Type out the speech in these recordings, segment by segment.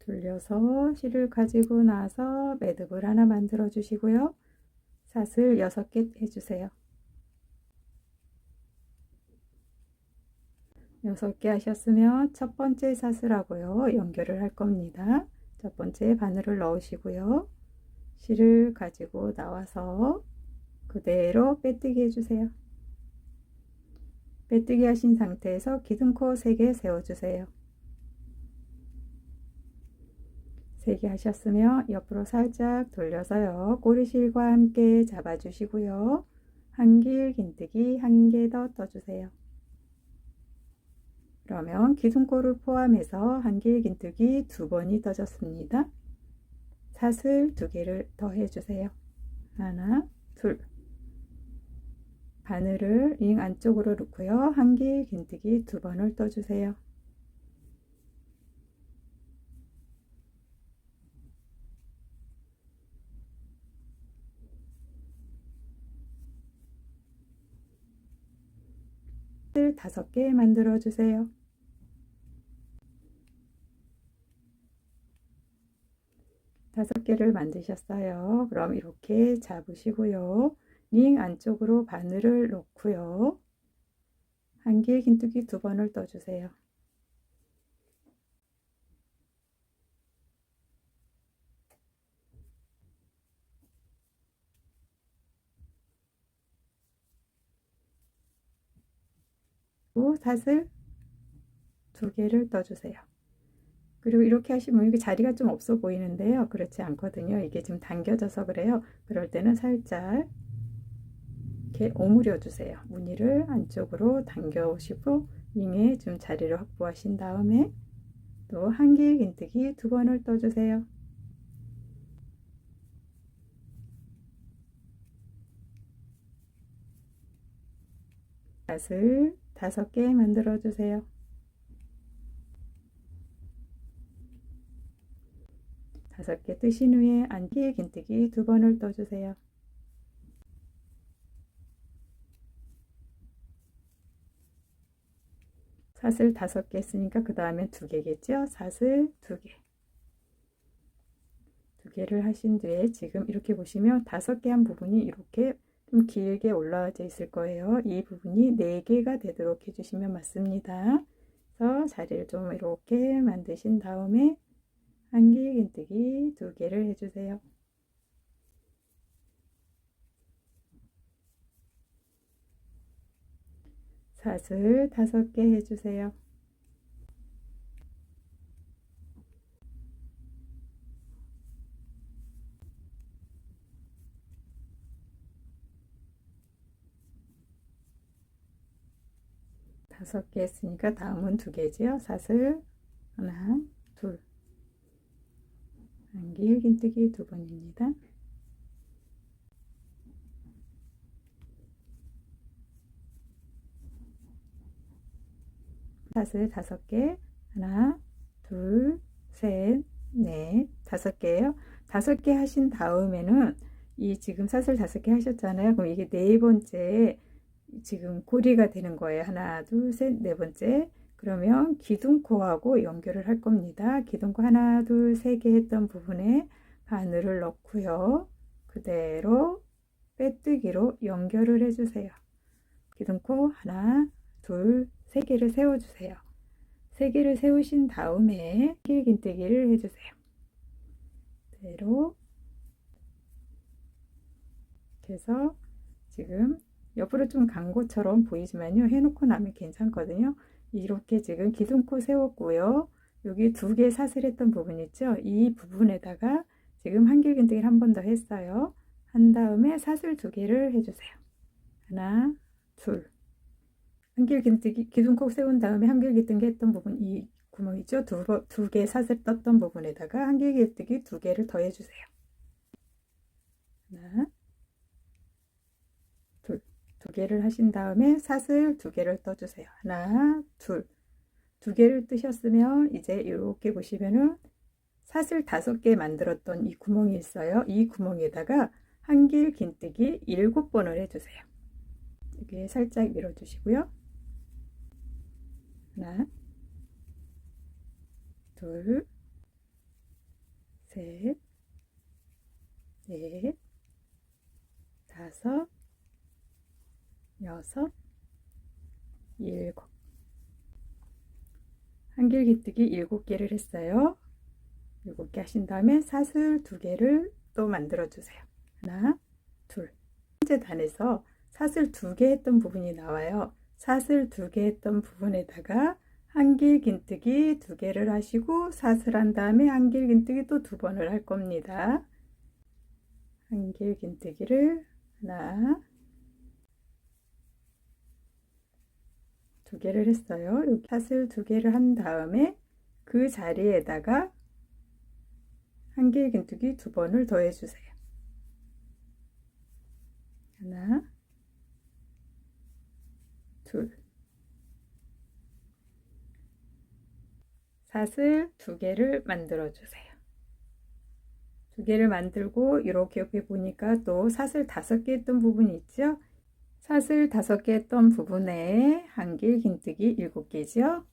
돌려서 실을 가지고 나서 매듭을 하나 만들어 주시고요. 사슬 6개 해주세요. 6개 하셨으면 첫 번째 사슬하고요 연결을 할 겁니다. 첫 번째 바늘을 넣으시고요. 실을 가지고 나와서 그대로 빼뜨기 해주세요. 빼뜨기 하신 상태에서 기둥코 3개 세워주세요. 3개 하셨으면 옆으로 살짝 돌려서요. 꼬리실과 함께 잡아주시고요. 한길 긴뜨기 1개 더 떠주세요. 그러면 기둥코를 포함해서 한길 긴뜨기 2번이 떠졌습니다. 사슬 2개를 더 해주세요. 하나, 둘. 바늘을 링 안쪽으로 넣고요. 한길 긴뜨기 2번을 떠주세요. 사슬 5개 만들어 주세요. 다섯 개를 만드셨어요. 그럼 이렇게 잡으시고요. 링 안쪽으로 바늘을 넣고요. 한길 긴뜨기 2번을 떠주세요. 사슬 2개를 떠주세요. 그리고 이렇게 하시면 이게 자리가 좀 없어 보이는데요. 그렇지 않거든요. 이게 지금 당겨져서 그래요. 그럴 때는 살짝 이렇게 오므려 주세요. 무늬를 안쪽으로 당겨 오시고 링에 좀 자리를 확보하신 다음에 또 한길 긴뜨기 2번을 떠주세요. 사슬 5개 만들어 주세요. 5개 뜨신 후에 한길 긴뜨기 2번을 떠주세요. 사슬 5개 했으니까 그 다음에 2개겠죠? 사슬 2개. 2개를 하신 뒤에 지금 이렇게 보시면 5개 한 부분이 이렇게 좀 길게 올라와져 있을 거예요. 이 부분이 4개가 되도록 해주시면 맞습니다. 그래서 자리를 좀 이렇게 만드신 다음에 한길 긴뜨기 2개를 해주세요. 사슬 5개 해주세요. 다섯 개 했으니까 다음은 2개지요. 사슬 하나, 둘, 한길 긴뜨기 2번입니다. 사슬 5개, 하나, 둘, 셋, 넷, 5개예요. 5개 하신 다음에는 이 지금 사슬 5개 하셨잖아요. 그럼 이게 4번째 지금 고리가 되는 거예요. 하나, 둘, 셋, 4번째. 그러면 기둥코하고 연결을 할 겁니다. 기둥코 하나, 둘, 3개 했던 부분에 바늘을 넣고요. 그대로 빼뜨기로 연결을 해주세요. 기둥코 하나, 둘, 3개를 세워주세요. 3개를 세우신 다음에 길긴뜨기를 해주세요. 그대로 그래서 지금 옆으로 좀 간 것처럼 보이지만요. 해놓고 나면 괜찮거든요. 이렇게 지금 기둥코 세웠고요. 여기 2개 사슬했던 부분 있죠. 이 부분에다가 지금 한길긴뜨기를 한 번 더 했어요. 한 다음에 사슬 2개를 해주세요. 하나, 둘. 한길긴뜨기 기둥코 세운 다음에 한길긴뜨기 했던 부분 이 구멍 있죠. 2개 사슬 떴던 부분에다가 한길긴뜨기 2개를 더 해주세요. 하나, 2개를 하신 다음에 사슬 2개를 떠주세요. 하나, 둘. 2개를 뜨셨으면 이제 이렇게 보시면은 사슬 5개 만들었던 이 구멍이 있어요. 이 구멍에다가 한길 긴뜨기 7번을 해주세요. 여기에 살짝 밀어주시고요. 하나, 둘, 셋, 넷, 다섯, 여섯, 일곱. 한길기뜨기 7개를 했어요. 7개 하신 다음에 사슬 2개를 또 만들어 주세요. 하나, 둘. 첫 번째 단에서 사슬 2개 했던 부분이 나와요. 사슬 2개 했던 부분에다가 한길긴뜨기 2개를 하시고 사슬한 다음에 한길긴뜨기 또 2번을 할 겁니다. 한길긴뜨기를 하나, 2개를 했어요. 여기 사슬 2개를 한 다음에 그 자리에다가 한길긴뜨기 2번을 더해 주세요. 하나, 둘. 사슬 2개를 만들어 주세요. 2개를 만들고 이렇게 옆에 보니까 또 사슬 5개 했던 부분이 있죠. 사슬 5개 했던 부분에 한길긴뜨기 7개죠.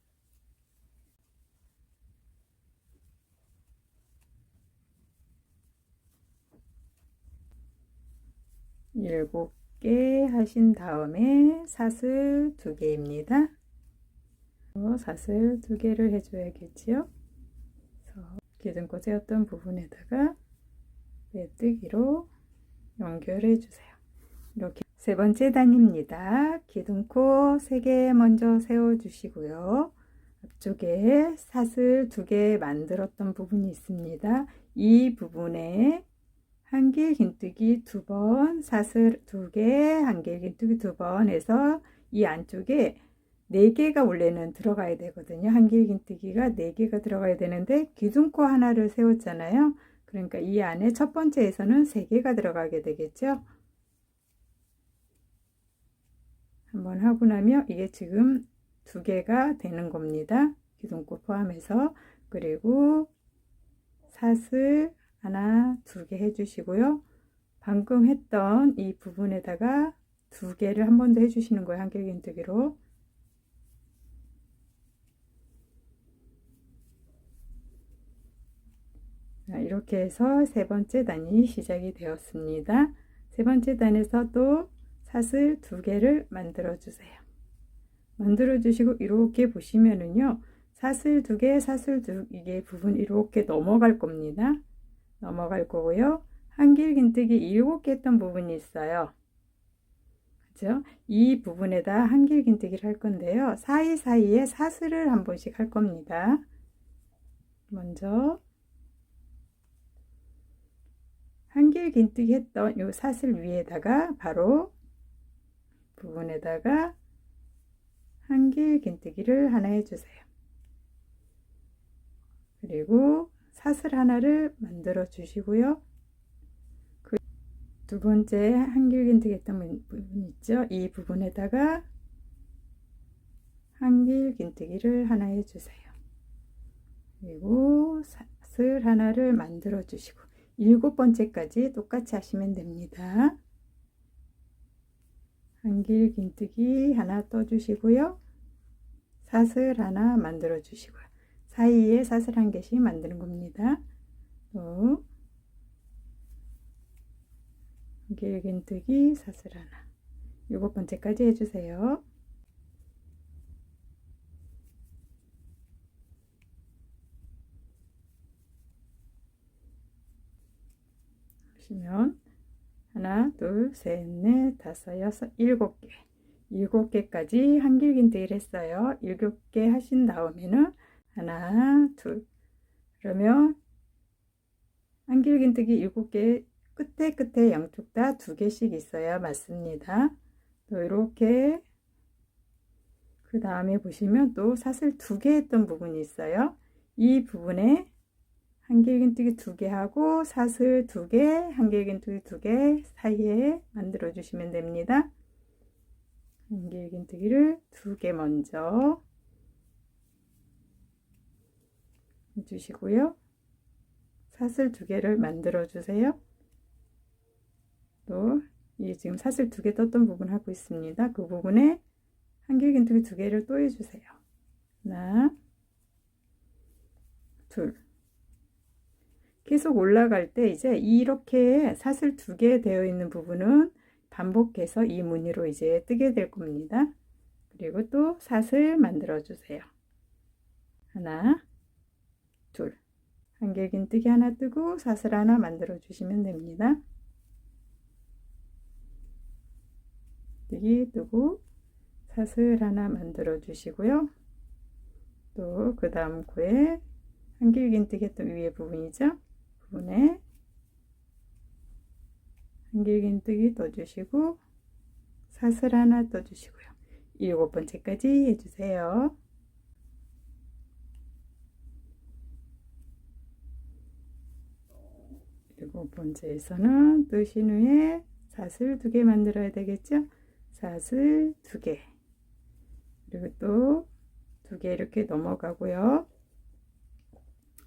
7개 하신 다음에 사슬 2개입니다. 사슬 2개를 해줘야겠지요. 기둥코 세웠던 부분에다가 메뜨기로 연결해 주세요. 이렇게 세 번째 단입니다. 기둥코 3개 먼저 세워 주시고요. 앞쪽에 사슬 2개 만들었던 부분이 있습니다. 이 부분에 한길긴뜨기 2번, 사슬 2개, 한길긴뜨기 2번 해서 이 안쪽에 4개가 원래는 들어가야 되거든요. 한길긴뜨기가 4개가 들어가야 되는데 기둥코 하나를 세웠잖아요. 그러니까 이 안에 첫 번째에서는 3개가 들어가게 되겠죠. 한번 하고 나면 이게 지금 2개가 되는 겁니다. 기둥코 포함해서. 그리고 사슬 하나, 2개 해주시고요. 방금 했던 이 부분에다가 2개를 한 번 더 해주시는 거예요. 한길긴뜨기로. 이렇게 해서 세 번째 단이 시작이 되었습니다. 세 번째 단에서 또 사슬 2개를 만들어 주세요. 만들어 주시고 이렇게 보시면은요. 사슬 2개, 사슬 2개 부분 이렇게 넘어갈 겁니다. 넘어갈 거고요. 한길긴뜨기 7개 했던 부분이 있어요. 그죠? 이 부분에다 한길긴뜨기를 할 건데요. 사이사이에 사슬을 한 번씩 할 겁니다. 먼저 한길긴뜨기 했던 이 사슬 위에다가 바로 부분에다가 한길긴뜨기를 하나 해주세요. 그리고 사슬 하나를 만들어 주시고요. 그 두 번째 한길긴뜨기 했던 부분 있죠. 이 부분에다가 한길긴뜨기를 하나 해주세요. 그리고 사슬 하나를 만들어 주시고 7번째까지 똑같이 하시면 됩니다. 한길긴뜨기 하나 떠주시고요. 사슬 하나 만들어 주시고요. 사이에 사슬 한 개씩 만드는 겁니다. 또 한길긴뜨기 사슬 하나 7번째까지 해주세요. 보시면 하나, 둘, 셋, 넷, 다섯, 여섯, 7개 7개까지 한길긴뜨기를 했어요. 7개 하신 다음에는 하나, 둘 그러면 한길긴뜨기 7개 끝에 양쪽 다 2개씩 있어야 맞습니다. 또 이렇게 그 다음에 보시면 또 사슬 2개 했던 부분이 있어요. 이 부분에 한길긴뜨기 2개 하고 사슬 2개, 한길긴뜨기 2개 사이에 만들어 주시면 됩니다. 한길긴뜨기를 2개 먼저 해주시고요. 사슬 2개를 만들어 주세요. 또 이 지금 사슬 2개 떴던 부분 하고 있습니다. 그 부분에 한길긴뜨기 2개를 또 해주세요. 하나, 둘 계속 올라갈 때 이제 이렇게 사슬 2개 되어 있는 부분은 반복해서 이 무늬로 이제 뜨게 될 겁니다. 그리고 또 사슬 만들어 주세요. 하나, 둘. 한길긴뜨기 하나 뜨고 사슬 하나 만들어 주시면 됩니다. 뜨기 뜨고 사슬 하나 만들어 주시고요. 또 그 다음 코에 한길긴뜨기 했던 위에 부분이죠. 부분에 한길긴뜨기 떠주시고 사슬 하나 떠주시고요. 7번째까지 해주세요. 일곱 번째에서는 뜨신 후에 사슬 2개 만들어야 되겠죠. 사슬 2개, 그리고 또 2개 이렇게 넘어가고요.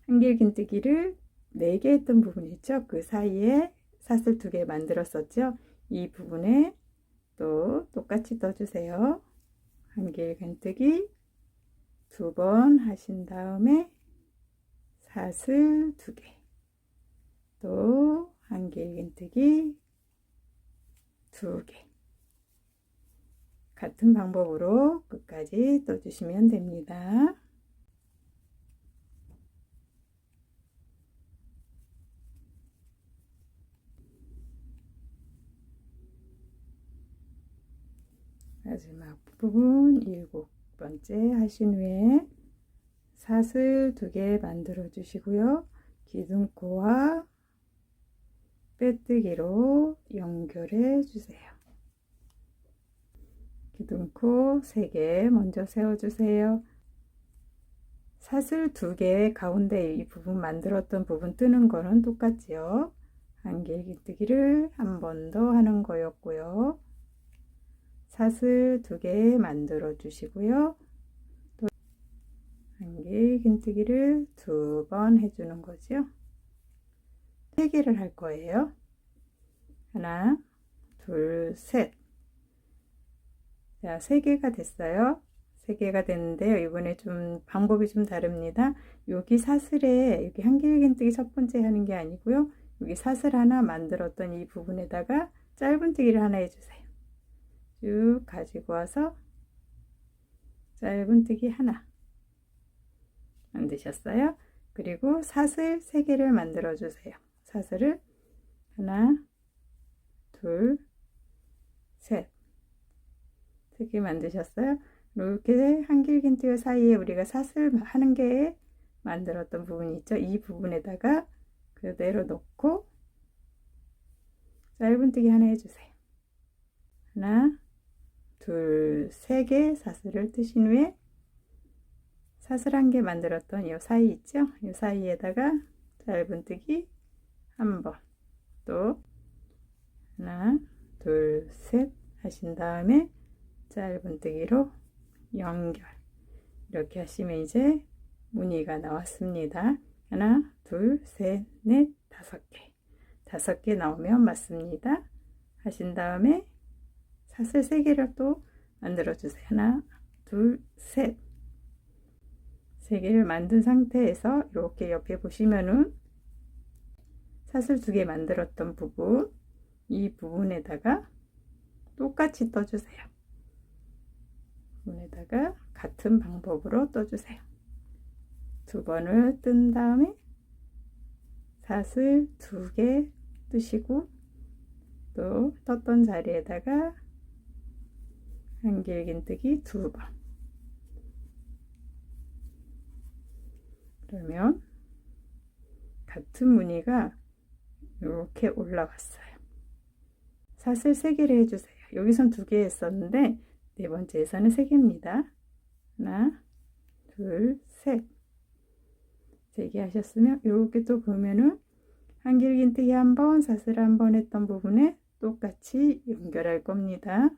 한길긴뜨기를 4개 했던 부분 있죠. 그 사이에 사슬 2개 만들었었죠. 이 부분에 또 똑같이 떠주세요. 한길긴뜨기 2번 하신 다음에 사슬 2개, 또 한길긴뜨기 2개, 같은 방법으로 끝까지 떠주시면 됩니다. 마지막 부분 7번째 하신 후에 사슬 2개 만들어 주시고요. 기둥코와 빼뜨기로 연결해 주세요. 기둥코 3개 먼저 세워 주세요. 사슬 2개 가운데 이 부분 만들었던 부분 뜨는 거는 똑같지요. 한길긴뜨기를 한 번 더 하는 거였고요. 사슬 2개 만들어 주시고요. 또 한길긴뜨기를 2번 해주는 거죠. 3개를 할 거예요. 하나, 둘, 셋. 자, 3개가 됐어요. 3개가 됐는데요. 이번에 좀 방법이 좀 다릅니다. 여기 사슬에 여기 한길긴뜨기 첫 번째 하는 게 아니고요. 여기 사슬 하나 만들었던 이 부분에다가 짧은뜨기를 하나 해주세요. 쭉 가지고 와서 짧은뜨기 하나 만드셨어요. 그리고 사슬 3개를 만들어 주세요. 사슬을 하나, 둘, 셋, 3개 만드셨어요. 이렇게 한길긴뜨기 사이에 우리가 사슬 하는 게 만들었던 부분이 있죠. 이 부분에다가 그대로 놓고 짧은뜨기 하나 해주세요. 하나, 둘, 3개 사슬을 뜨신 후에 사슬 1개 만들었던 이 사이 있죠. 이 사이에다가 짧은뜨기 한 번, 또 하나, 둘, 셋 하신 다음에 짧은뜨기로 연결. 이렇게 하시면 이제 무늬가 나왔습니다. 하나, 둘, 셋, 넷, 5개. 5개 나오면 맞습니다. 하신 다음에 사슬 3개를 또 만들어 주세요. 하나, 둘, 셋. 3개를 만든 상태에서 이렇게 옆에 보시면은 사슬 2개 만들었던 부분, 이 부분에다가 똑같이 떠주세요. 부분에다가 같은 방법으로 떠주세요. 2번을 뜬 다음에 사슬 2개 뜨시고 또 떴던 자리에다가 한길긴뜨기 2번. 그러면 같은 무늬가 이렇게 올라왔어요. 사슬 3개를 해주세요. 여기선 2개 했었는데 4번째에서는 3개입니다. 하나, 둘, 셋. 3개 하셨으면 이렇게 또 보면은 한길긴뜨기 한 번, 사슬 한 번 했던 부분에 똑같이 연결할 겁니다.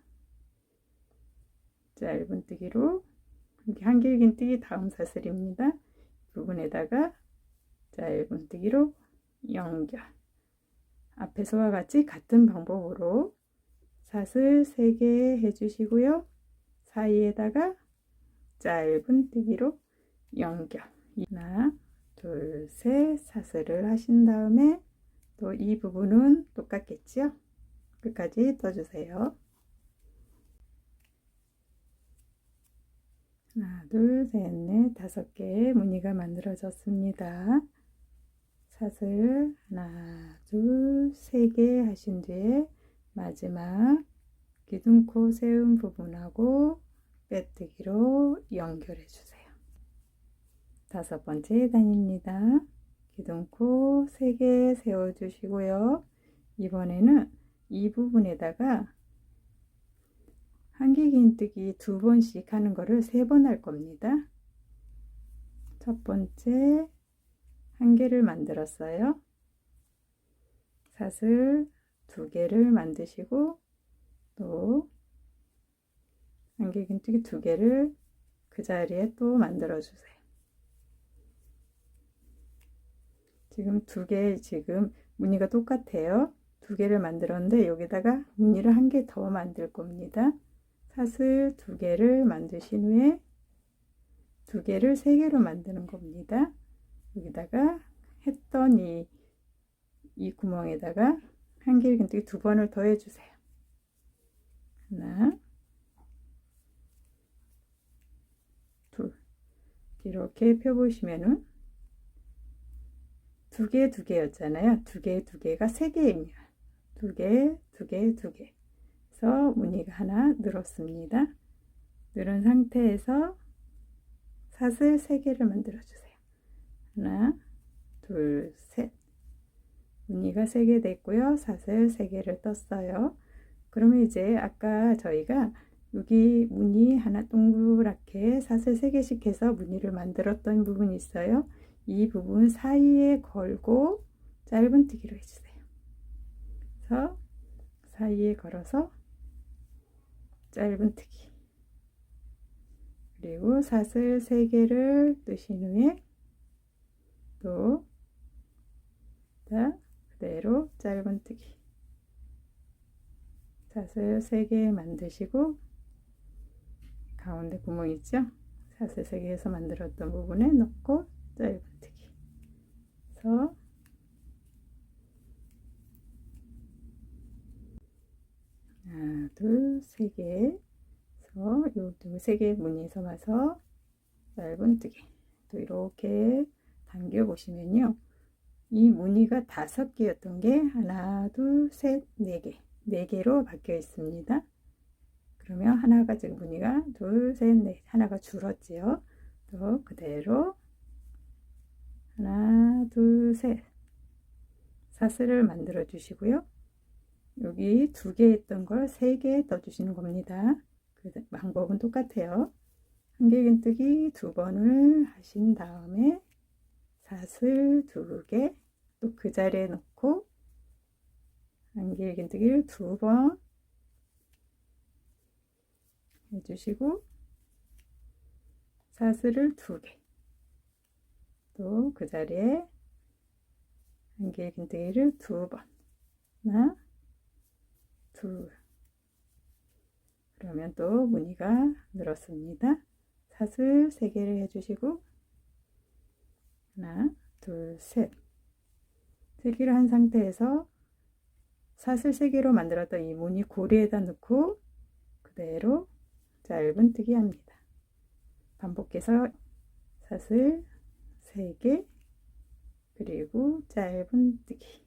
짧은뜨기로 한길긴뜨기 다음 사슬입니다. 부분에다가 짧은뜨기로 연결. 앞에서와 같이 같은 방법으로 사슬 3개 해주시고요. 사이에다가 짧은뜨기로 연결. 하나, 둘, 셋 사슬을 하신 다음에 또 이 부분은 똑같겠죠? 끝까지 떠주세요. 하나, 둘, 셋, 넷, 5개의 무늬가 만들어졌습니다. 사슬 하나, 둘, 3개 하신 뒤에 마지막 기둥코 세운 부분하고 빼뜨기로 연결해 주세요. 5번째 단입니다. 기둥코 3개 세워 주시고요. 이번에는 이 부분에다가 한길긴뜨기 2번씩 하는 거를 3번 할 겁니다. 첫 번째 한 개를 만들었어요. 사슬 2개를 만드시고 또 한길긴뜨기 2개를 그 자리에 또 만들어 주세요. 지금 2개 지금 무늬가 똑같아요. 2개를 만들었는데 여기다가 무늬를 1개 더 만들 겁니다. 사슬 2개를 만드신 후에 2개를 3개로 만드는 겁니다. 여기다가 했던 이 구멍에다가 한길긴뜨기 2번을 더 해주세요. 하나, 둘. 이렇게 펴보시면은 2개, 2개였잖아요. 2개, 2개가 3개입니다. 2개, 2개, 2개. 그래서 무늬가 하나 늘었습니다. 늘은 상태에서 사슬 3개를 만들어 주세요. 하나, 둘, 셋. 무늬가 3개 됐고요. 사슬 3개를 떴어요. 그러면 이제 아까 저희가 여기 무늬 하나 동그랗게 사슬 3개씩 해서 무늬를 만들었던 부분이 있어요. 이 부분 사이에 걸고 짧은뜨기로 해주세요. 그래서 사이에 걸어서 짧은뜨기, 그리고 사슬 3개를 뜨신 후에 또 그대로 짧은뜨기, 사슬 3개 만드시고 가운데 구멍 있죠? 사슬 3개에서 만들었던 부분에 넣고 짧은뜨기. 그래서 하나, 둘, 3개. 그래서 요 3개 무늬에서 와서 짧은뜨기. 또 이렇게 당겨 보시면요, 이 무늬가 5개였던 게 하나, 둘, 셋, 4개, 4개로 바뀌어 있습니다. 그러면 하나가 지금 무늬가 둘, 셋, 넷, 하나가 줄었지요. 또 그대로 하나, 둘, 셋 사슬을 만들어 주시고요. 여기 2개 했던 걸 3개 떠 주시는 겁니다. 그 방법은 똑같아요. 한길긴뜨기 2번을 하신 다음에 사슬 2개 또 그 자리에 놓고 한길긴뜨기를 2번 해주시고 사슬을 2개 또 그 자리에 한길긴뜨기를 2번, 하나, 둘. 그러면 또 무늬가 늘었습니다. 사슬 3개를 해주시고 하나, 둘, 셋. 3개를 한 상태에서 사슬 3개로 만들었던 이 무늬 고리에다 넣고 그대로 짧은뜨기 합니다. 반복해서 사슬 3개 그리고 짧은뜨기.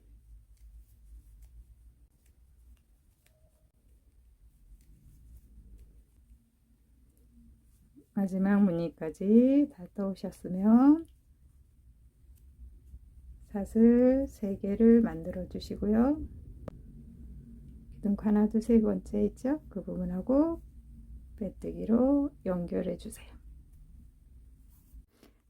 마지막 무늬까지 다 떠오셨으면 사슬 3개를 만들어 주시고요. 기둥코 하나, 둘, 3번째 있죠? 그 부분하고 빼뜨기로 연결해 주세요.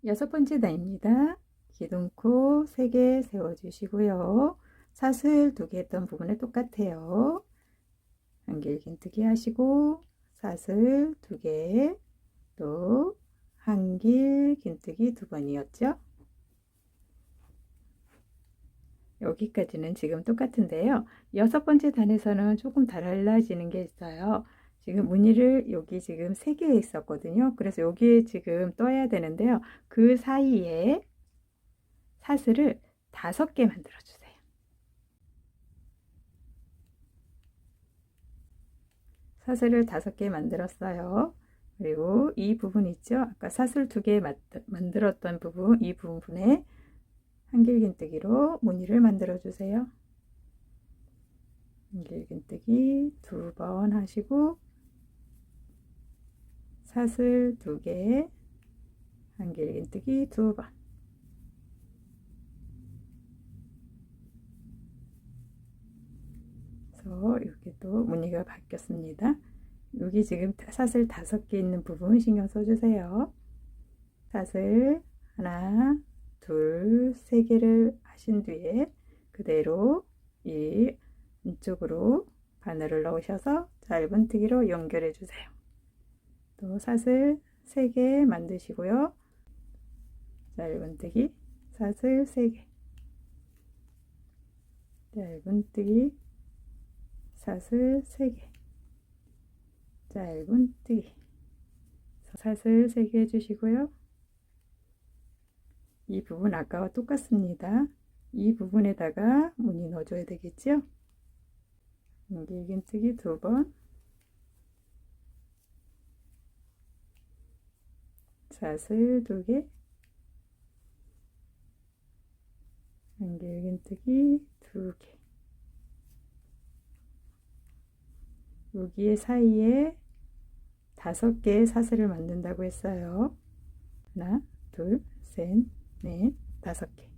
6번째 단입니다. 기둥코 3개 세워 주시고요. 사슬 2개 했던 부분에 똑같아요. 한길긴뜨기 하시고 사슬 2개 또 한길긴뜨기 2번이었죠. 여기까지는 지금 똑같은데요. 6번째 단에서는 조금 달라지는 게 있어요. 지금 무늬를 여기 지금 3개 있었거든요. 그래서 여기에 지금 떠야 되는데요. 그 사이에 사슬을 5개 만들어 주세요. 사슬을 5개 만들었어요. 그리고 이 부분 있죠? 아까 사슬 2개 만들었던 부분, 이 부분에 한길긴뜨기로 무늬를 만들어 주세요. 한길긴뜨기 2번 하시고 사슬 2개, 한길긴뜨기 2번. 그래서 이렇게 또 무늬가 바뀌었습니다. 여기 지금 사슬 5개 있는 부분 신경 써주세요. 사슬 하나, 둘, 3개를 하신 뒤에 그대로 이 안쪽으로 바늘을 넣으셔서 짧은뜨기로 연결해 주세요. 또 사슬 3개 만드시고요. 짧은뜨기, 사슬 3개, 짧은뜨기, 사슬 3개, 짧은뜨기, 사슬 3개 해주시고요. 이 부분 아까와 똑같습니다. 이 부분에다가 무늬 넣어줘야 되겠죠? 한길긴뜨기 2번, 사슬 2개, 한길긴뜨기 2개. 여기 사이에 5개의 사슬을 만든다고 했어요. 하나, 둘, 셋, 넷, 5개.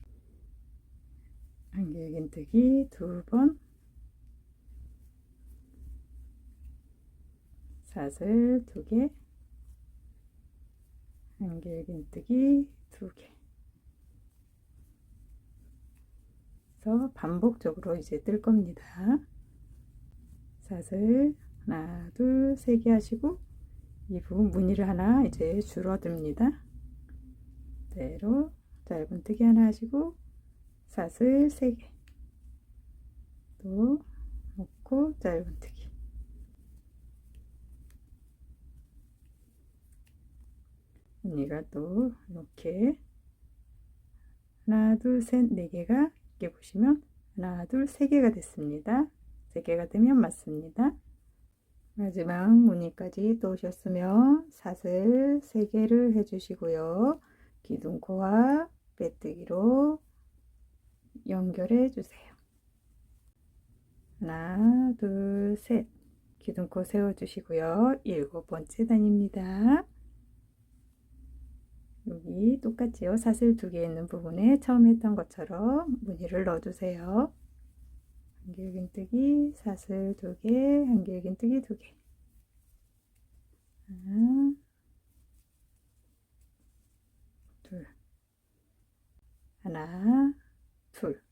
한길긴뜨기 2번, 사슬 2개, 한길긴뜨기 2개. 그래서 반복적으로 이제 뜰 겁니다. 사슬 하나, 둘, 3개 하시고 이 부분 무늬를 하나 이제 줄어듭니다. 그대로 짧은뜨기 하나 하시고 사슬 3개 또 놓고 짧은뜨기. 무늬가 또 이렇게 하나, 둘, 셋, 4개가 이렇게 보시면 하나, 둘, 3개가 됐습니다. 3개가 되면 맞습니다. 마지막 무늬까지 또 오셨으면 사슬 3개를 해주시고요. 기둥코와 빼뜨기로 연결해 주세요. 하나, 둘, 셋. 기둥코 세워주시고요. 7번째 단입니다. 여기 똑같이요. 사슬 2개 있는 부분에 처음 했던 것처럼 무늬를 넣어주세요. 한길긴뜨기, 사슬 2개, 한길긴뜨기 2개. 하나, 둘, 하나, 둘.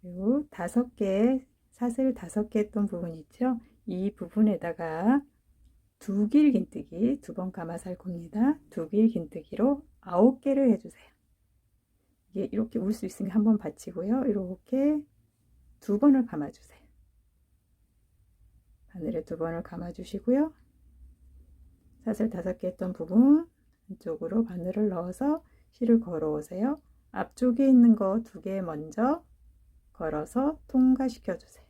그리고 5개, 사슬 5개 했던 부분 있죠? 이 부분에다가 2길긴뜨기 2번 감아서 할 겁니다. 2길긴뜨기로 9개를 해주세요. 이게 이렇게 올 수 있으면 한번 받치고요. 이렇게 2번을 감아주세요. 바늘에 2번을 감아주시고요. 사슬 5개 했던 부분 안쪽으로 바늘을 넣어서 실을 걸어오세요. 앞쪽에 있는 거 2개 먼저 걸어서 통과시켜 주세요.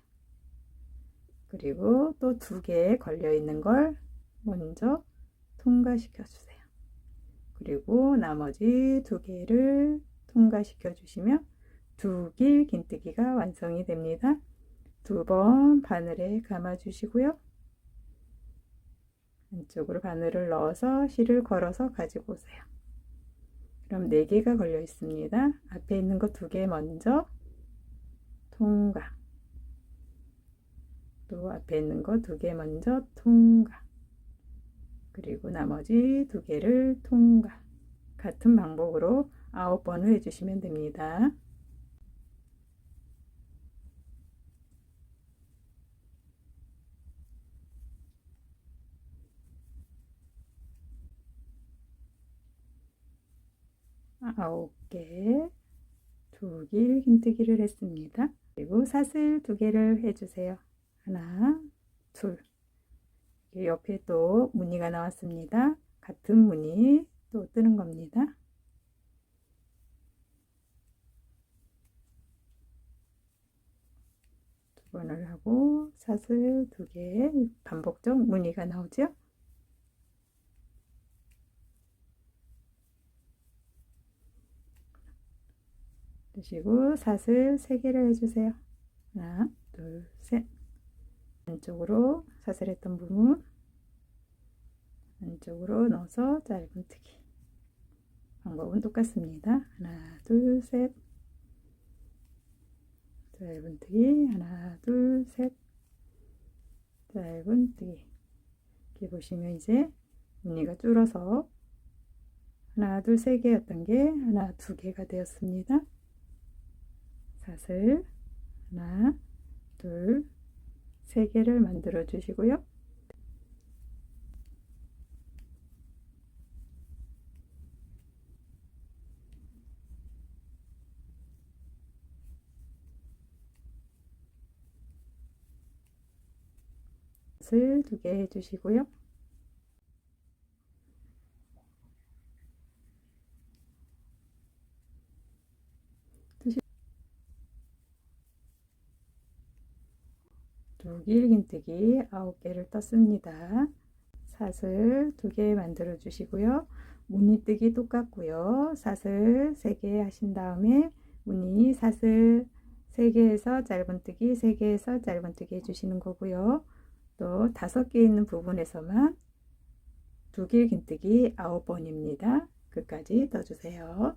그리고 또 2개 걸려 있는 걸 먼저 통과시켜 주세요. 그리고 나머지 2개를 통과시켜 주시면 2길긴뜨기가 완성이 됩니다. 2번 바늘에 감아 주시고요. 안쪽으로 바늘을 넣어서 실을 걸어서 가지고 오세요. 그럼 4개가 걸려 있습니다. 앞에 있는 거 2개 먼저 통과, 또 앞에 있는 거 2개 먼저 통과, 그리고 나머지 2개를 통과. 같은 방법으로 9번을 해주시면 됩니다. 아홉 개 2길긴뜨기를 했습니다. 그리고 사슬 2개를 해주세요. 하나, 둘. 옆에 또 무늬가 나왔습니다. 같은 무늬 또 뜨는 겁니다. 6번을 하고 사슬 2개 반복적 무늬가 나오죠. 두시고 사슬 3개를 해주세요. 하나, 둘, 셋. 안쪽으로 사슬했던 부분 안쪽으로 넣어서 짧은뜨기. 방법은 똑같습니다. 하나, 둘, 셋. 짧은뜨기. 하나, 둘, 셋. 짧은뜨기. 이렇게 보시면 이제 무늬가 줄어서 하나, 둘, 세 개였던 게 하나, 2개가 되었습니다. 사슬 하나, 둘, 3개를 만들어 주시고요. 사슬 2개 해주시고요. 두길긴뜨기 9개를 떴습니다. 사슬 2개 만들어 주시고요. 무늬뜨기 똑같고요. 사슬 3개 하신 다음에 무늬 사슬 3개에서 짧은뜨기 3개에서 짧은뜨기 해주시는 거고요. 또 5개 있는 부분에서만 두길긴뜨기 9번입니다. 끝까지 떠주세요.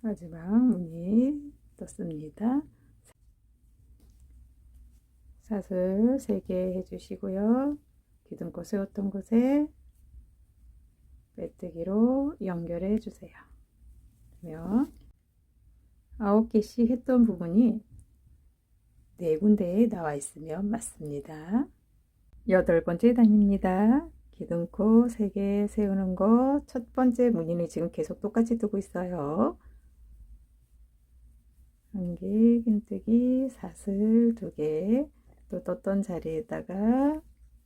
마지막 무늬 떴습니다. 사슬 3개 해주시고요. 기둥코 세웠던 곳에 빼뜨기로 연결해 주세요. 그러면 9개씩 했던 부분이 4군데에 나와 있으면 맞습니다. 8번째 단입니다. 기둥코 3개 세우는 거 첫 번째 무늬는 지금 계속 똑같이 뜨고 있어요. 한길긴뜨기 사슬 2개, 또 떴던 자리에다가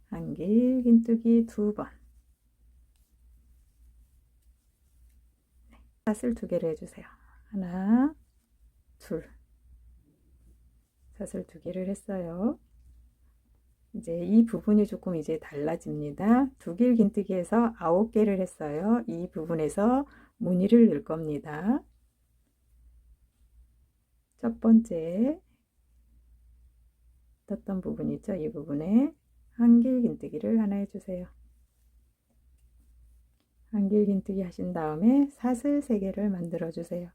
한길긴뜨기 2번, 사슬 2개를 해주세요. 하나, 둘, 사슬 2개를 했어요. 이제 이 부분이 조금 이제 달라집니다. 두길긴뜨기에서 9개를 했어요. 이 부분에서 무늬를 넣을 겁니다. 첫 번째 떴던 부분 있죠? 이 부분에 한길긴뜨기를 하나 해주세요. 한길긴뜨기 하신 다음에 사슬 3개를 만들어 주세요.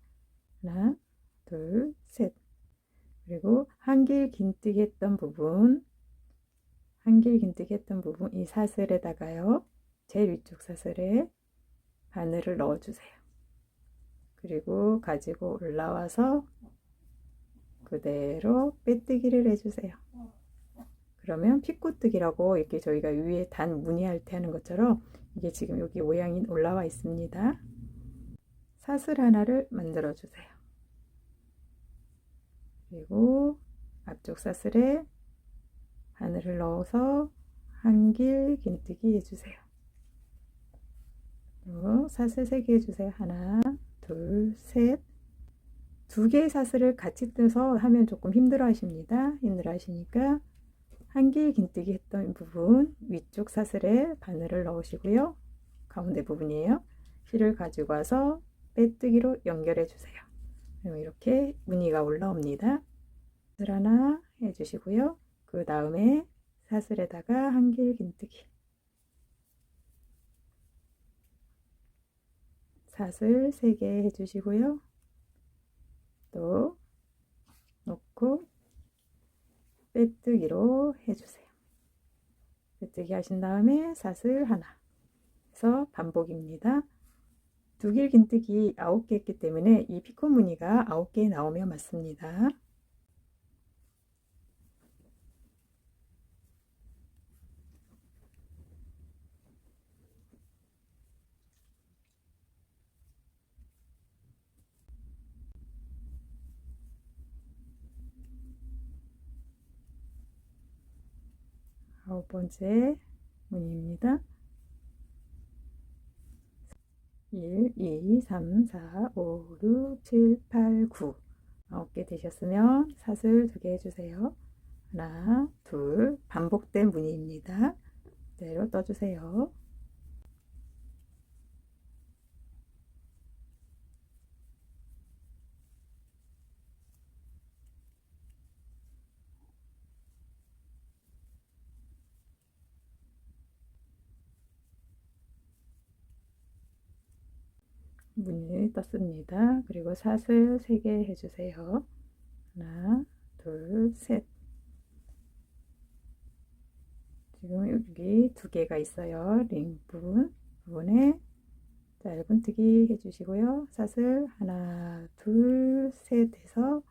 하나, 둘, 셋. 그리고 한길긴뜨기 했던 부분, 한길긴뜨기 했던 부분 이 사슬에다가요, 제일 위쪽 사슬에 바늘을 넣어 주세요. 그리고 가지고 올라와서 그대로 빼뜨기를 해주세요. 그러면 피코뜨기라고 이렇게 저희가 위에 단 무늬할 때 하는 것처럼 이게 지금 여기 모양이 올라와 있습니다. 사슬 하나를 만들어 주세요. 그리고 앞쪽 사슬에 바늘을 넣어서 한길긴뜨기 해주세요. 또 사슬 3개 해주세요. 하나, 둘, 셋. 2개의 사슬을 같이 떠서 하면 조금 힘들어 하십니다. 힘들어 하시니까 한길긴뜨기 했던 부분 위쪽 사슬에 바늘을 넣으시고요. 가운데 부분이에요. 실을 가지고 와서 빼뜨기로 연결해 주세요. 그럼 이렇게 무늬가 올라옵니다. 사슬 하나 해주시고요. 그 다음에 사슬에다가 한길긴뜨기, 사슬 3개 해주시고요. 또 놓고 빼뜨기로 해주세요. 빼뜨기 하신 다음에 사슬 하나 해서 반복입니다. 두길긴뜨기 9개 했기 때문에 이 피코 무늬가 9개 나오면 맞습니다. 아홉 번째 무늬입니다. 1, 2, 3, 4, 5, 6, 7, 8, 9. 9개 되셨으면 사슬 2개 해주세요. 하나, 둘, 반복된 무늬입니다. 그대로 떠주세요. 무늬 떴습니다. 그리고 사슬 3개 해주세요. 하나, 둘, 셋. 지금 여기 2개가 있어요. 링 부분에 짧은뜨기 해주시고요. 사슬 하나, 둘, 셋 해서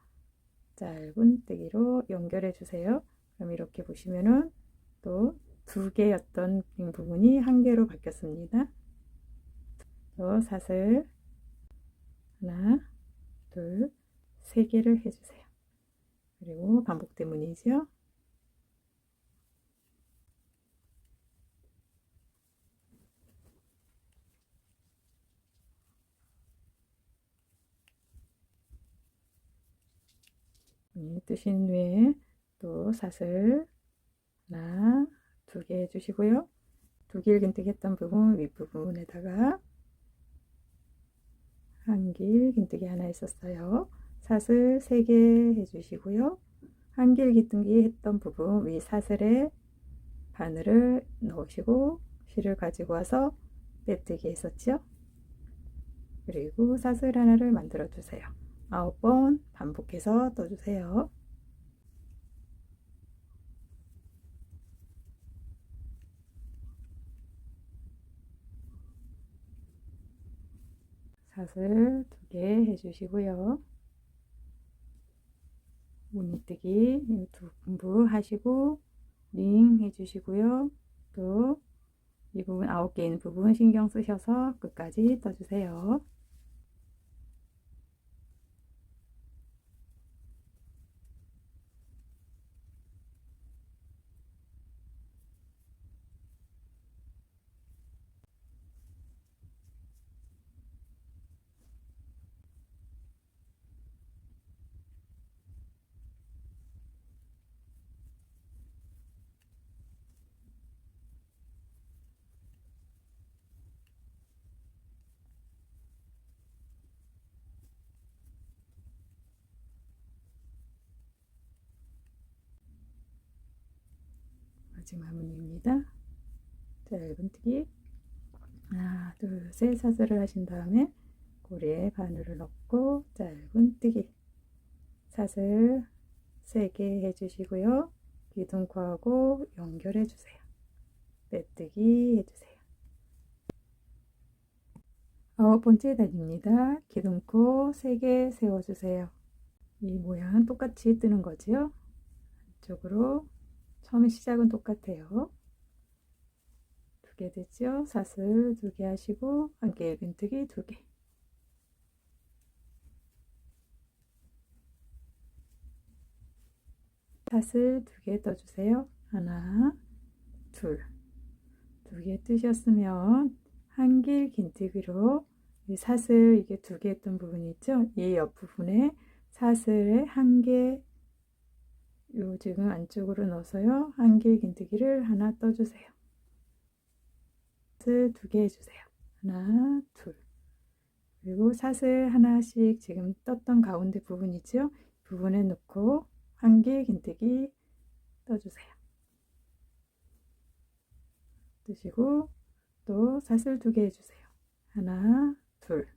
짧은뜨기로 연결해 주세요. 그럼 이렇게 보시면은 또 2개였던 링 부분이 1개로 바뀌었습니다. 또 사슬 하나, 둘, 3개를 해주세요. 그리고 반복된 무늬죠. 무늬 뜨신 후에 또 사슬 하나, 2개 해주시고요. 2길 긴뜨기 했던 부분 윗부분에다가 한길 긴뜨기 하나 있었어요. 사슬 3개 해주시고요. 한길 긴뜨기 했던 부분 위 사슬에 바늘을 넣으시고 실을 가지고 와서 빼뜨기 했었죠. 그리고 사슬 하나를 만들어 주세요. 9번 반복해서 떠주세요. 사슬 2개 해주시고요. 무늬뜨기 두 하시고 링 해주시고요. 또 이 부분 9개 있는 부분 신경 쓰셔서 끝까지 떠주세요. 마지막 무늬입니다. 짧은뜨기 하나, 둘, 셋 사슬을 하신 다음에 고리에 바늘을 넣고 짧은뜨기 사슬 3개 해주시고요. 기둥코하고 연결해 주세요. 빼뜨기 해주세요. 9번째 단입니다. 기둥코 3개 세워주세요. 이 모양은 똑같이 뜨는 거지요. 안쪽으로 처음에 시작은 똑같아요. 2개 됐죠? 사슬 2개 하시고 한길 긴뜨기 2개. 사슬 2개 떠주세요. 하나, 둘. 2개 뜨셨으면 한길 긴뜨기로 이 사슬 이게 2개 했던 부분 있죠? 이 옆부분에 사슬에 1개 요 지금 안쪽으로 넣어서요. 한길 긴뜨기를 하나 떠주세요. 사슬 2개 해주세요. 하나, 둘. 그리고 사슬 하나씩 지금 떴던 가운데 부분이죠? 부분에 넣고 한길 긴뜨기 떠주세요. 뜨시고 또 사슬 2개 해주세요. 하나, 둘.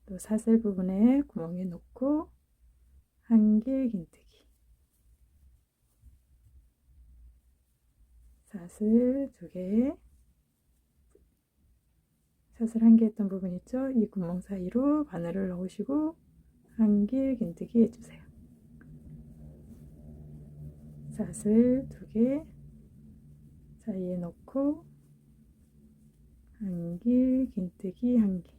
또 사슬 부분에 구멍에 넣고 한길 긴뜨기. 사슬 2개. 사슬 1개 했던 부분 있죠? 이 구멍 사이로 바늘을 넣으시고 한길 긴뜨기 해주세요. 사슬 2개 사이에 넣고 한길 긴뜨기 1개.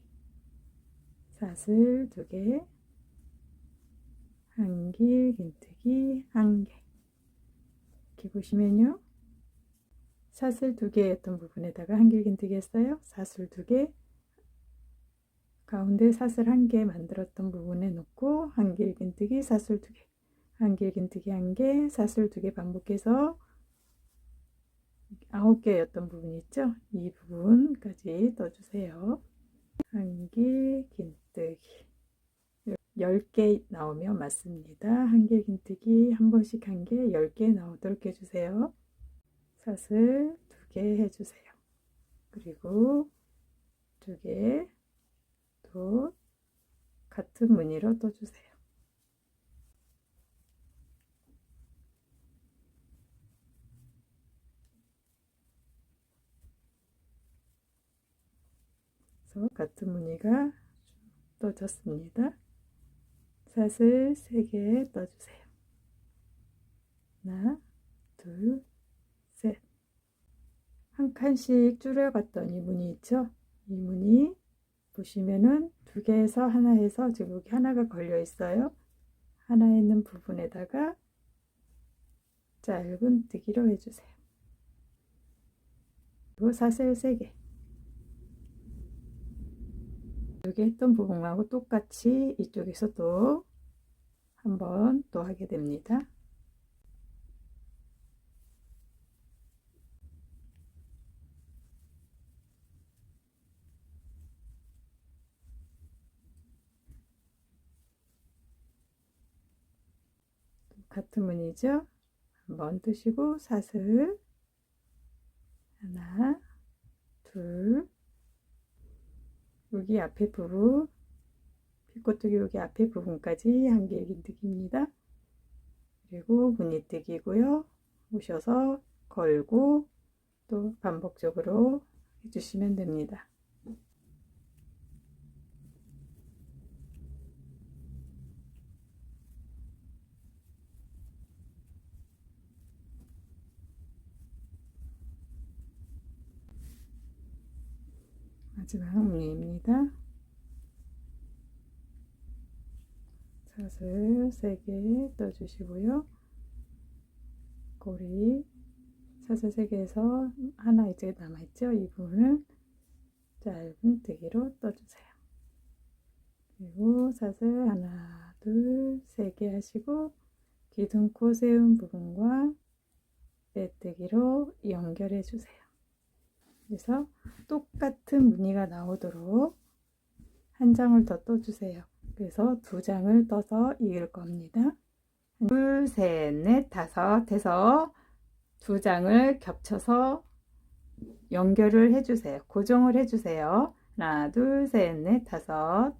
사슬 2개 한길 긴뜨기 1개. 이렇게 보시면요. 사슬 2개 했던 부분에다가 한길 긴뜨기 했어요. 사슬 2개 가운데 사슬 1개 만들었던 부분에 놓고 한길긴뜨기 사슬 2개, 한길긴뜨기 1개, 사슬 2개 반복해서 9개였던 부분 있죠? 이 부분까지 떠주세요. 한길긴뜨기 10개 나오면 맞습니다. 한길긴뜨기 한 번씩 1개, 10개 나오도록 해주세요. 사슬 2개 해주세요. 그리고 2개 또 같은 무늬로 떠주세요. 그래서 같은 무늬가 떠졌습니다. 사슬 3개 떠주세요. 하나, 둘, 셋. 한 칸씩 줄여갔던 이 무늬 있죠? 이 무늬 보시면은 2개에서 하나에서 지금 여기 하나가 걸려 있어요. 하나에 있는 부분에다가 짧은 뜨기로 해주세요. 그리고 사슬 3개. 여기 했던 부분하고 똑같이 이쪽에서도 한번 또 하게 됩니다. 같은 무늬죠? 한번 뜨시고 사슬 하나, 둘, 여기 앞에 부분, 피코뜨기 여기 앞에 부분까지 한길긴뜨기입니다. 그리고 무늬뜨기고요. 오셔서 걸고 또 반복적으로 해주시면 됩니다. 마지막 무늬입니다. 사슬 3개 떠주시고요. 고리 사슬 3개에서 하나 이제 남아있죠? 이 부분을 짧은 뜨기로 떠주세요. 그리고 사슬 하나, 둘, 3개 하시고 기둥코 세운 부분과 빼뜨기로 연결해 주세요. 그래서 똑같은 무늬가 나오도록 한 장을 더 떠주세요. 그래서 2장을 떠서 이을 겁니다. 둘, 셋, 넷, 다섯 해서 2장을 겹쳐서 연결을 해주세요. 고정을 해주세요. 하나, 둘, 셋, 넷, 다섯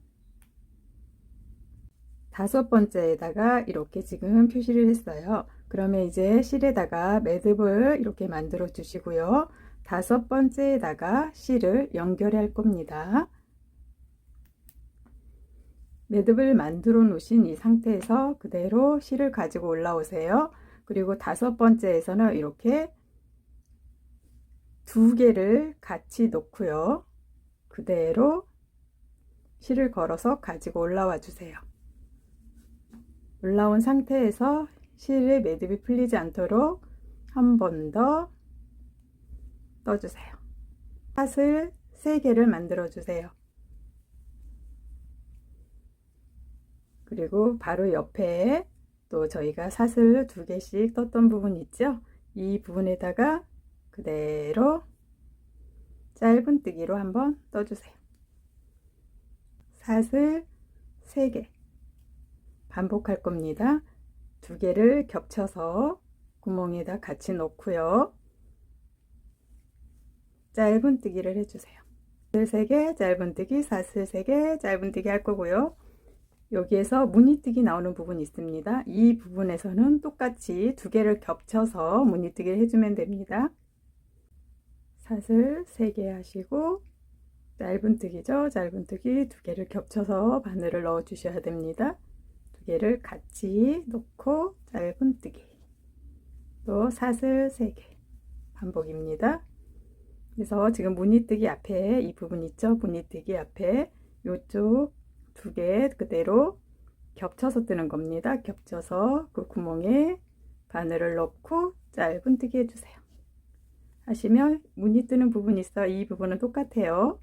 번째에다가 이렇게 지금 표시를 했어요. 그러면 이제 실에다가 매듭을 이렇게 만들어 주시고요. 5번째에다가 실을 연결할 겁니다. 매듭을 만들어 놓으신 이 상태에서 그대로 실을 가지고 올라오세요. 그리고 5번째에서는 이렇게 2개를 같이 놓고요. 그대로 실을 걸어서 가지고 올라와 주세요. 올라온 상태에서 실의 매듭이 풀리지 않도록 한 번 더 떠주세요. 사슬 3개를 만들어 주세요. 그리고 바로 옆에 또 저희가 사슬 2개씩 떴던 부분 있죠? 이 부분에다가 그대로 짧은 뜨기로 한번 떠주세요. 사슬 3개 반복할 겁니다. 2개를 겹쳐서 구멍에다 같이 놓고요. 짧은 뜨기를 해주세요. 사슬 3개, 짧은 뜨기, 사슬 3개, 짧은 뜨기 할 거고요. 여기에서 무늬뜨기 나오는 부분이 있습니다. 이 부분에서는 똑같이 2개를 겹쳐서 무늬뜨기를 해주면 됩니다. 사슬 3개 하시고 짧은 뜨기죠. 짧은 뜨기 2개를 겹쳐서 바늘을 넣어 주셔야 됩니다. 2개를 같이 놓고 짧은 뜨기, 또 사슬 3개 반복입니다. 그래서 지금 무늬뜨기 앞에 이 부분 있죠? 무늬뜨기 앞에 이쪽 2개 그대로 겹쳐서 뜨는 겁니다. 겹쳐서 그 구멍에 바늘을 넣고 짧은 뜨기 해주세요. 하시면 무늬 뜨는 부분이 있어. 이 부분은 똑같아요.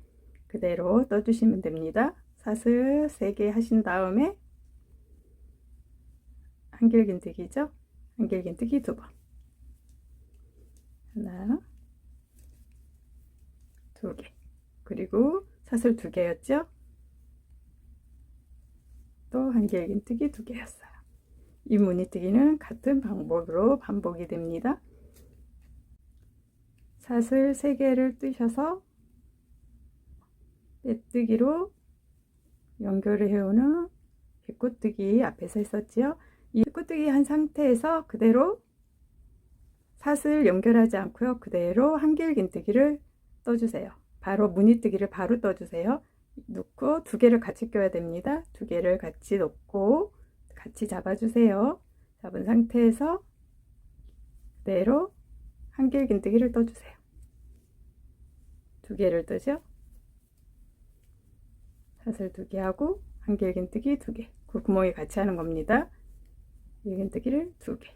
그대로 떠주시면 됩니다. 사슬 3개 하신 다음에 한길긴뜨기죠. 한길긴뜨기 2번. 하나, 2개. 그리고 사슬 2개였죠. 또 한길긴뜨기 2개였어요. 이 무늬뜨기는 같은 방법으로 반복이 됩니다. 사슬 3개를 뜨셔서 빼뜨기로 연결을 해오는 비꼬뜨기 앞에서 했었지요. 이 비꼬뜨기 한 상태에서 그대로 사슬 연결하지 않고요. 그대로 한길긴뜨기를 떠주세요. 바로 무늬뜨기를 바로 떠주세요. 놓고 2개를 같이 껴야 됩니다. 2개를 같이 놓고 같이 잡아주세요. 잡은 상태에서 그대로 한길긴뜨기를 떠주세요. 2개를 뜨죠. 사슬 2개 하고 한길긴뜨기 2개. 그 구멍이 같이 하는 겁니다. 길긴뜨기를 2개.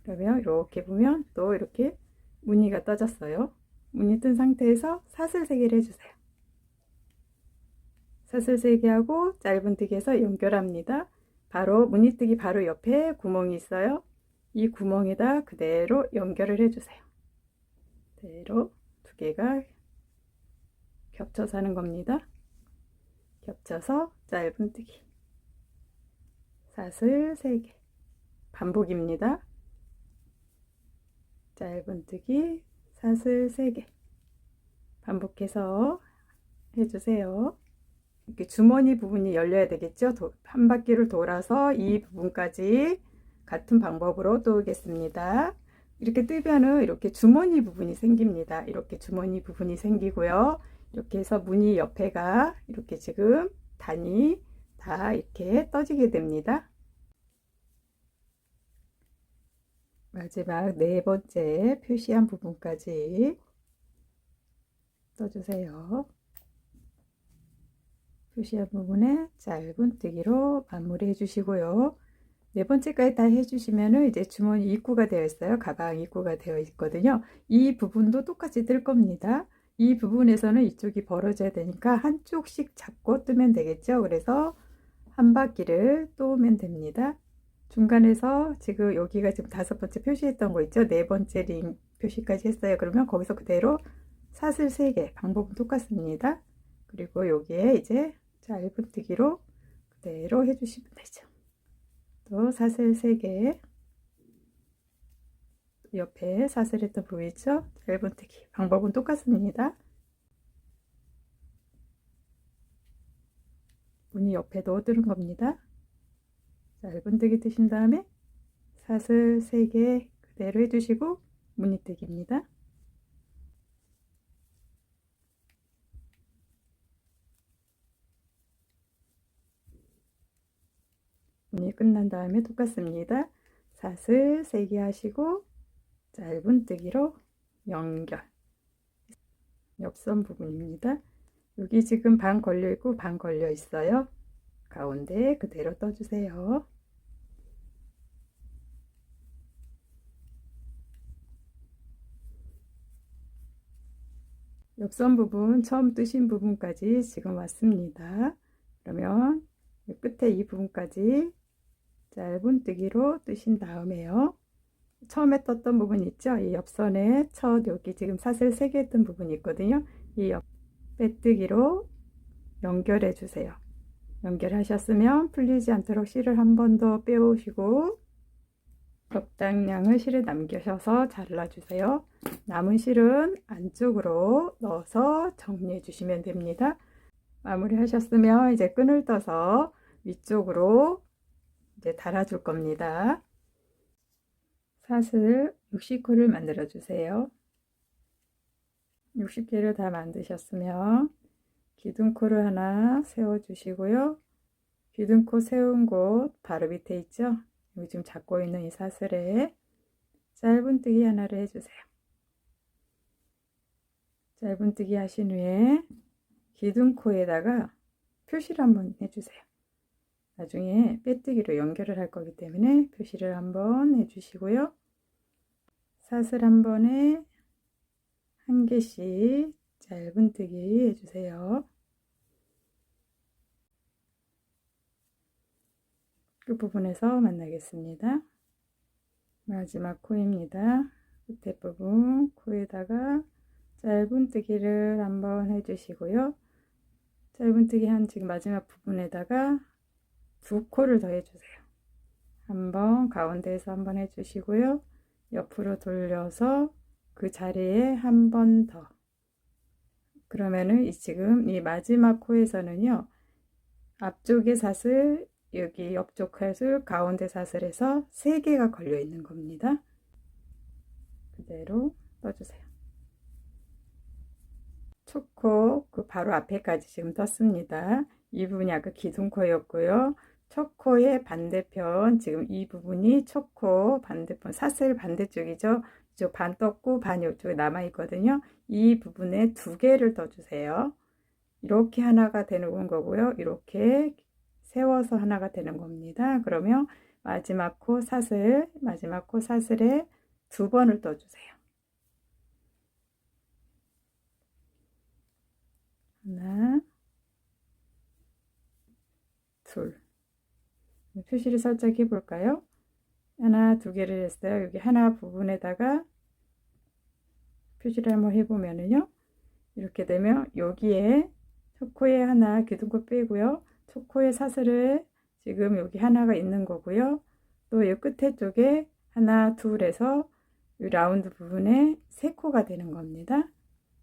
그러면 이렇게 보면 또 이렇게 무늬가 떠졌어요. 무늬 뜬 상태에서 사슬 3개를 해주세요. 사슬 3개 하고 짧은뜨기에서 연결합니다. 바로 무늬뜨기 바로 옆에 구멍이 있어요. 이 구멍에다 그대로 연결을 해주세요. 그대로 2개가 겹쳐서 하는 겁니다. 겹쳐서 짧은뜨기 사슬 3개 반복입니다. 짧은뜨기 사슬 3개 반복해서 해주세요. 이렇게 주머니 부분이 열려야 되겠죠. 한 바퀴를 돌아서 이 부분까지 같은 방법으로 떠오겠습니다. 이렇게 뜨면은 이렇게 주머니 부분이 생깁니다. 이렇게 주머니 부분이 생기고요. 이렇게 해서 무늬 옆에가 이렇게 지금 단이 다 이렇게 떠지게 됩니다. 마지막 4번째 표시한 부분까지 떠주세요. 표시한 부분에 짧은뜨기로 마무리 해주시고요. 4번째까지 다 해주시면은 이제 주머니 입구가 되어 있어요. 가방 입구가 되어 있거든요. 이 부분도 똑같이 뜰 겁니다. 이 부분에서는 이쪽이 벌어져야 되니까 한쪽씩 잡고 뜨면 되겠죠. 그래서 한 바퀴를 떠오면 됩니다. 중간에서 지금 여기가 지금 5번째 표시했던 거 있죠. 4번째 링 표시까지 했어요. 그러면 거기서 그대로 사슬 3개 방법은 똑같습니다. 그리고 여기에 이제 짧은뜨기로 그대로 해주시면 되죠. 또 사슬 3개 옆에 사슬했던 보이죠? 짧은뜨기 방법은 똑같습니다. 무늬 옆에도 뜨는 겁니다. 짧은뜨기 뜨신 다음에 사슬 3개 그대로 해주시고 무늬뜨기입니다. 무늬 끝난 다음에 똑같습니다. 사슬 3개 하시고 짧은뜨기로 연결. 옆선 부분입니다. 여기 지금 반 걸려 있고 반 걸려 있어요. 가운데 그대로 떠주세요. 옆선 부분 처음 뜨신 부분까지 지금 왔습니다. 그러면 끝에 이 부분까지 짧은뜨기로 뜨신 다음에요. 처음에 떴던 부분 있죠? 이 옆선에 첫 여기 지금 사슬 3개 했던 부분이 있거든요. 이 옆 빼뜨기로 연결해 주세요. 연결하셨으면 풀리지 않도록 실을 한 번 더 빼오시고 적당량을 실에 남기셔서 잘라주세요. 남은 실은 안쪽으로 넣어서 정리해 주시면 됩니다. 마무리 하셨으면 이제 끈을 떠서 위쪽으로 이제 달아줄 겁니다. 사슬 60코를 만들어 주세요. 60개를 다 만드셨으면 기둥코를 하나 세워 주시고요. 기둥코 세운 곳 바로 밑에 있죠? 여기 지금 잡고 있는 이 사슬에 짧은뜨기 하나를 해주세요. 짧은뜨기 하신 후에 기둥코에다가 표시를 한번 해주세요. 나중에 빼뜨기로 연결을 할 거기 때문에 표시를 한번 해주시고요. 사슬 한 번에 한 개씩 짧은뜨기 해주세요. 끝부분에서 만나겠습니다. 마지막 코입니다. 끝에 부분 코에다가 짧은뜨기를 한번 해주시고요. 짧은뜨기 한 지금 마지막 부분에다가 두 코를 더 해주세요. 한번 가운데에서 한번 해주시고요. 옆으로 돌려서 그 자리에 한 번 더. 그러면은 지금 이 마지막 코에서는요, 앞쪽에 사슬, 여기 옆쪽 사슬, 가운데 사슬에서 3개가 걸려 있는 겁니다. 그대로 떠주세요. 첫 코 그 바로 앞에까지 지금 떴습니다. 이 부분이 아까 기둥코였고요. 첫 코의 반대편, 지금 이 부분이 첫 코 반대편, 사슬 반대쪽이죠. 이쪽 반 떴고 반 이쪽에 남아 있거든요. 이 부분에 2개를 떠주세요. 이렇게 하나가 되는 거고요. 이렇게 세워서 하나가 되는 겁니다. 그러면 마지막 코 사슬에 2번을 떠주세요. 하나, 둘. 표시를 살짝 해볼까요? 하나, 2개를 했어요. 여기 하나 부분에다가 표시를 한번 해보면은요. 이렇게 되면 여기에 첫 코에 하나 기둥코 빼고요. 첫 코에 사슬을 지금 여기 하나가 있는 거고요. 또 이 끝에 쪽에 하나, 둘 해서 이 라운드 부분에 3코가 되는 겁니다.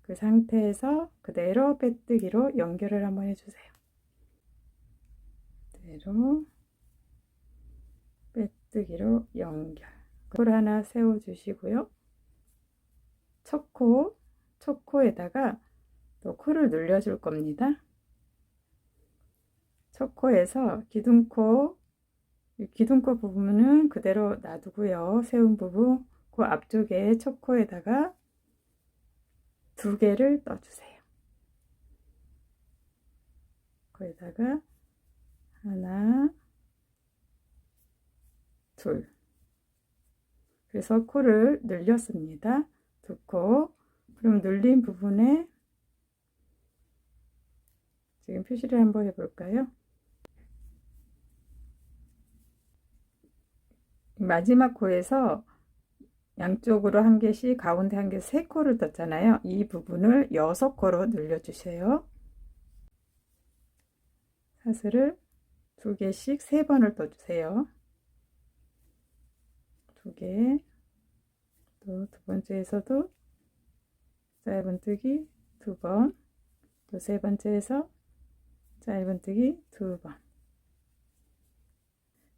그 상태에서 그대로 빼뜨기로 연결을 한번 해주세요. 그대로 빼뜨기로 연결. 코를 하나 세워주시고요. 첫 코에다가 또 코를 눌려줄 겁니다. 첫 코에서 기둥코 부분은 그대로 놔두고요. 세운 부분, 그 앞쪽에 첫 코에다가 2개를 떠주세요. 거기다가 하나, 둘. 그래서 코를 늘렸습니다. 2코. 그럼 늘린 부분에 지금 표시를 한번 해볼까요? 마지막 코에서 양쪽으로 1개씩 가운데 1개 3코를 떴잖아요. 이 부분을 6코로 늘려주세요. 사슬을 2개씩 3번을 떠주세요. 2개. 또 2번째에서도 짧은뜨기 2번. 또 3번째에서 짧은뜨기 2번.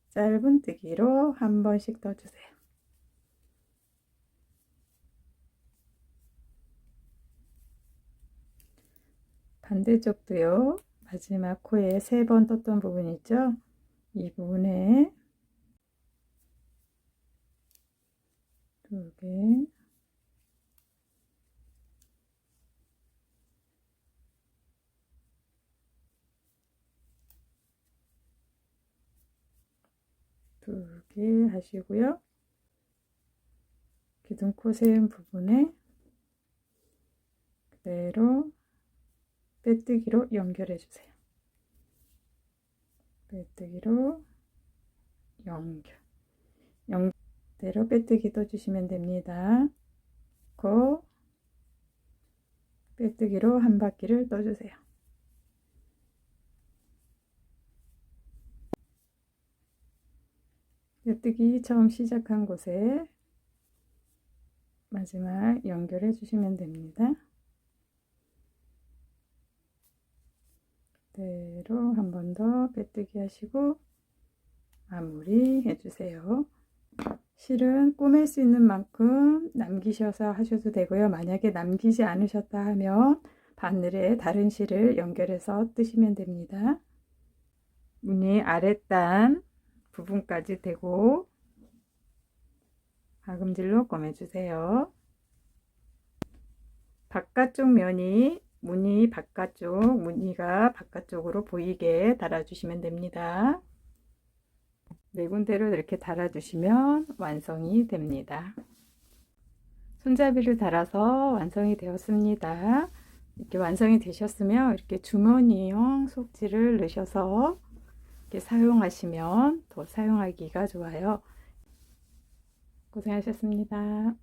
짧은뜨기로 한 번씩 떠주세요. 반대쪽도요. 마지막 코에 3번 떴던 부분 있죠? 이 부분에 2개, 하시고요. 기둥코 세운 부분에 그대로 빼뜨기로 연결해 주세요. 빼뜨기로 그대로 빼뜨기 떠주시면 됩니다. 그 빼뜨기로 한 바퀴를 떠주세요. 빼뜨기 처음 시작한 곳에 마지막 연결해 주시면 됩니다. 그대로 한 번 더 빼뜨기 하시고 마무리 해주세요. 실은 꼬맬 수 있는 만큼 남기셔서 하셔도 되고요. 만약에 남기지 않으셨다 하면 바늘에 다른 실을 연결해서 뜨시면 됩니다. 무늬 아랫단 부분까지 대고 박음질로 꼬매주세요. 바깥쪽 면이 무늬가 바깥쪽으로 보이게 달아주시면 됩니다. 4군데로 이렇게 달아주시면 완성이 됩니다. 손잡이를 달아서 완성이 되었습니다. 이렇게 완성이 되셨으면 이렇게 주머니용 속지를 넣으셔서 이렇게 사용하시면 더 사용하기가 좋아요. 고생하셨습니다.